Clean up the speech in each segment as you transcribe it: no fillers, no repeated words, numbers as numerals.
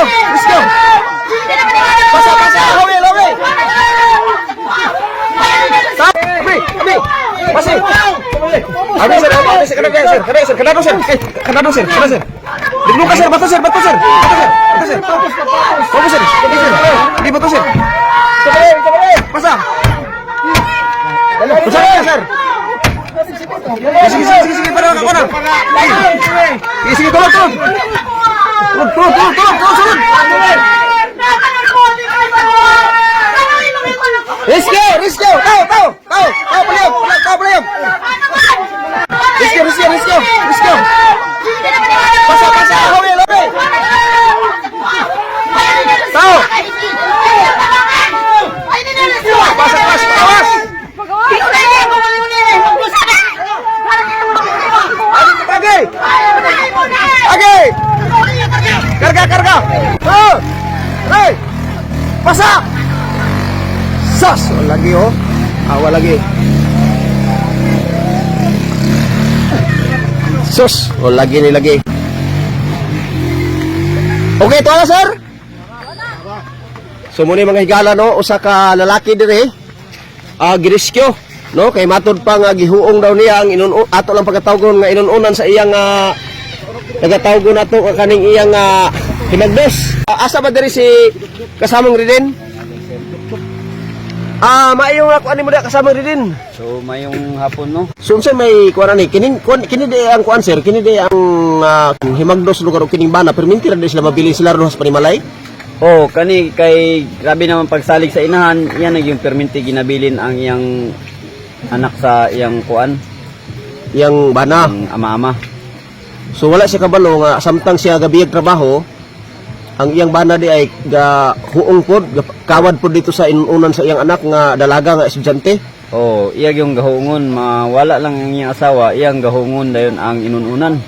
Let's go. Pasa. Lawi. Abi. Masih. Abi, sir. Kanado, sir. Diglo ka, sir. Bato, sir. Bago, sir. Hindi, bato, sir. Pasa. Pasa ka, sir. Sige, para ako na. Sige, tulog. Tulog. Let's go. Tao, paliog. Let's go. Pasa. Lawi. Tao. Awas. Agi. Karga. Hey. Pasa. Sas. Lagi oh. Awal lagi. Sus. Lagi. Okay, ito na, sir. So muna mga higala, no, usa ka lalaki dire giriskyo, no, kay matod pa nga gihuong daw niya ang ato lang pagkatawgon nga inununan sa iyang nagatawgon nato kaning iyang hinagdos. Asa ba diri si kasamang Ridin? Maayong ako ani mo da kasamang Ridin. So mayong hapon, no. So unsa may kuan ani kini di ang kuan, sir, kini di ang himagdos lugar kining bana perminti ra di sila mabili sila ruhas panimalay. Oh, kani kay grabe naman pagsalig sa inahan, iyan yung perminti ginabilin ang iyang anak sa iyang kuan, Yang bana. ang ama-ama. So wala siya kabalo nga samtang siya gabiyag trabaho, ang iyang bana di ay huong pod, kawad pod dito sa inunan sa iyang anak nga dalaga nga estudyante. Oh, iya yung gahungon, mawala lang ang iyang asawa, iyang gahungon dayon ang inununan.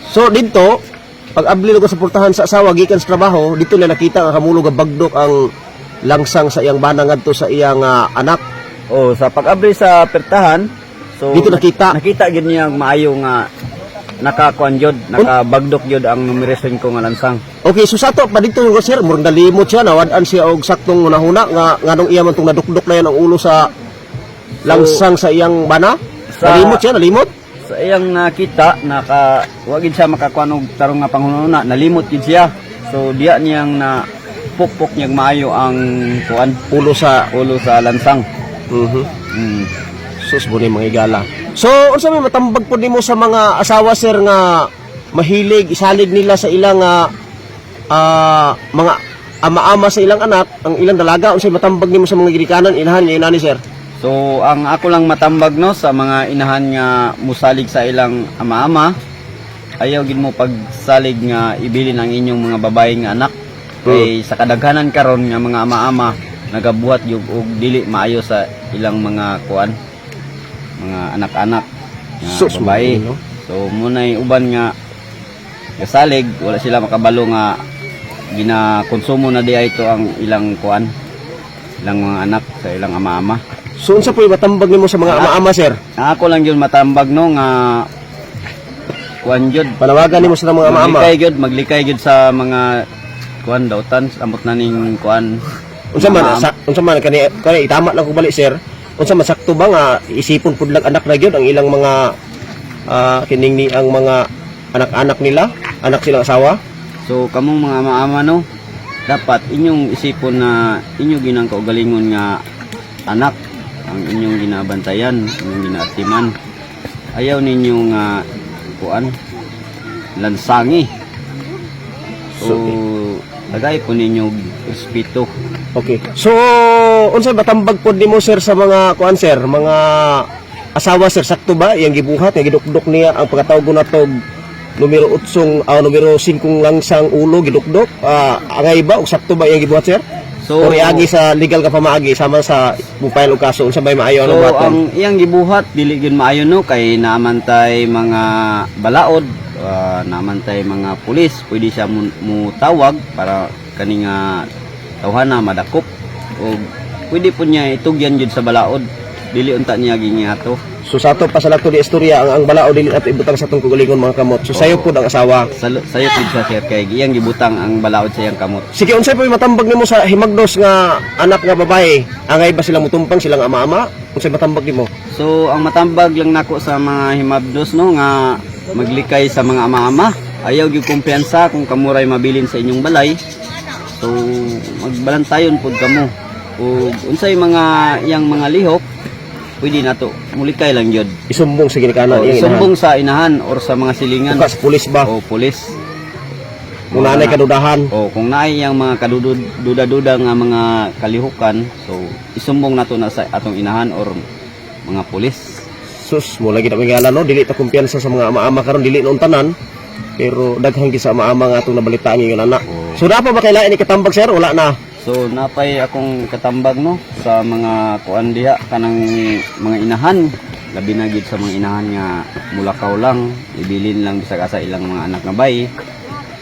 So dito, pag abli ko sa portahan sa asawa gikan sa trabaho, dito na nakita nga kamulog nga bagdok ang langsang sa iyang bana ngadto sa iyang anak. Oh, sa pag-abri sa pertahan, so Dito nakita gid niya maayo nga nakakuan jud, nakabagdok jud ang numerasyon ko nga lansang. Okay, so sa to pa dito ko, sir, murag nalimot siya, nawad-an siya og saktong hunahuna nga nganong iya man tong nadukdok na yan ang ulo sa langsang sa iyang bana. Nalimot. Sa iyang nakita, wag gid siya makakuan og tarong nga panghunahuna, nalimot gid siya. So diya niyang na pukpok niyang maayo ang kuan Ulo sa lansang. Sus mo mga igala. So, unsa may matambag po nimo sa mga asawa, sir, nga mahilig isalig nila sa ilang mga ama-ama sa ilang anak, ang ilang dalaga, unsay matambag nimo sa mga gidikanan inahan inani, sir? So ang ako lang matambag, no, sa mga inahan nga musalig sa ilang ama-ama, ayaw gid mo pagsalig nga ibilin ang inyong mga babae nga anak. Kay sa kadaghanan karon nga mga ama-ama nagabuhat yung og dili maayo sa ilang mga kuan, mga anak-anak nga babae. no? So munay uban nga gasalig, wala sila makabalo nga ginakonsumo na diay ito ang ilang kuan, ilang mga anak sa ilang ama-ama. So, unsa po yung matambag nimo sa mga ama-ama, sir? Ako lang yun matambag, no, nga kuan jud, Panawagan nimo sa mga ama-ama. maglikay jud sa mga kuan dautan, amot na ning kuan. Unsa man kani itama lang ko balik, sir. Unsa man sakto ba nga isipon pud lang anak na gyud ang ilang mga kining ni ang mga anak-anak nila, anak silang asawa? So kamong mga ama-ama, no, dapat inyong isipon na inyo ginang kaugalingon nga anak ang inyong ginabantayan, inyong ginaatiman. Ayaw ninyo nga kuan lansangi. So lagay po ninyo respeto. Okay. So, unsay matambag pod nimo, sir, sa mga kuan, sir, mga asawa, sir, sakto ba iyang gibuhat nga gidukdok niya ang pagkatawag natog numero 8 numero 5 langsang ulo gidukdok? Angay ba og sakto ba iyang gibuhat, sir? So agi sa legal ka pamaagi sama sa mupile og kaso unsa may maayo so, buhaton? ang iyang gibuhat dili gyud maayo, no, kay naamantay mga balaod, naamantay mga pulis, pwede siya mo tawag para kaning tawhana madakop, o pwede po niya itugyan jud sa balaod. dili unta niya ginyato. So sa ato pa sa lato di istorya ang balao dili nato ibutang sa atong kagalingon mga kamot. So sayo pud ang asawa. Sayo pud sa sir kay iyang gibutang ang balaod sa iyang kamot. Sige unsay po matambag nimo sa himagdos nga anak nga babae? Angay ba silang mutumpang silang ama-ama? Unsay matambag nimo? So ang matambag lang nako sa mga himabdos no nga maglikay sa mga ama-ama. Ayaw gyud kumpiyansa kung kamuray mabilin sa inyong balay. So magbalantayon pud kamo. O unsay mga iyang mga lihok pwede nato mulikay lang yun. Isumbong sa ginikanan iyang Isumbong sa inahan or sa mga silingan sa pulis ba? o pulis. Kung nanay kadudahan. O kung naay yang mga kaduda-duda nga mga kalihukan, so isumbong nato na sa atong inahan or mga pulis. Sus, mo lagi na mingala no, dili ta kumpiyansa sa mga ama-ama karon dili noon tanan. Pero daghang gi sa ama-ama nga atong nabalitaan ngayon ana. So dapat ba kailangan ikatambag sir? Wala na. So napay akong katambag no sa mga kuan diha kanang mga inahan, labi na gid sa mga inahan nga mulakaw lang, ibilin lang bisag asa ilang mga anak nga bay.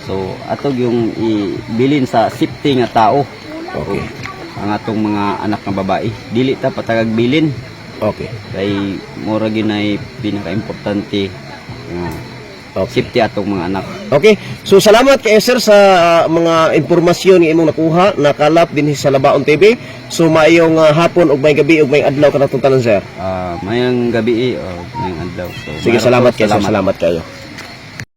So atog yung ibilin sa safety nga tao. Okay. Ang atong mga anak nga babae, dili ta patagag bilin. Okay. Kay mura ginay pinaka-importante nga safety atong mga anak. Okay. So salamat kay sir sa mga impormasyon nga imong nakuha, nakalap din sa Labaon TV. So maayong hapon ug may gabi ug may adlaw kanatong tanan sir. Mayang gabi o mayang adlaw. So, Sige, salamat kayo. Salamat kayo.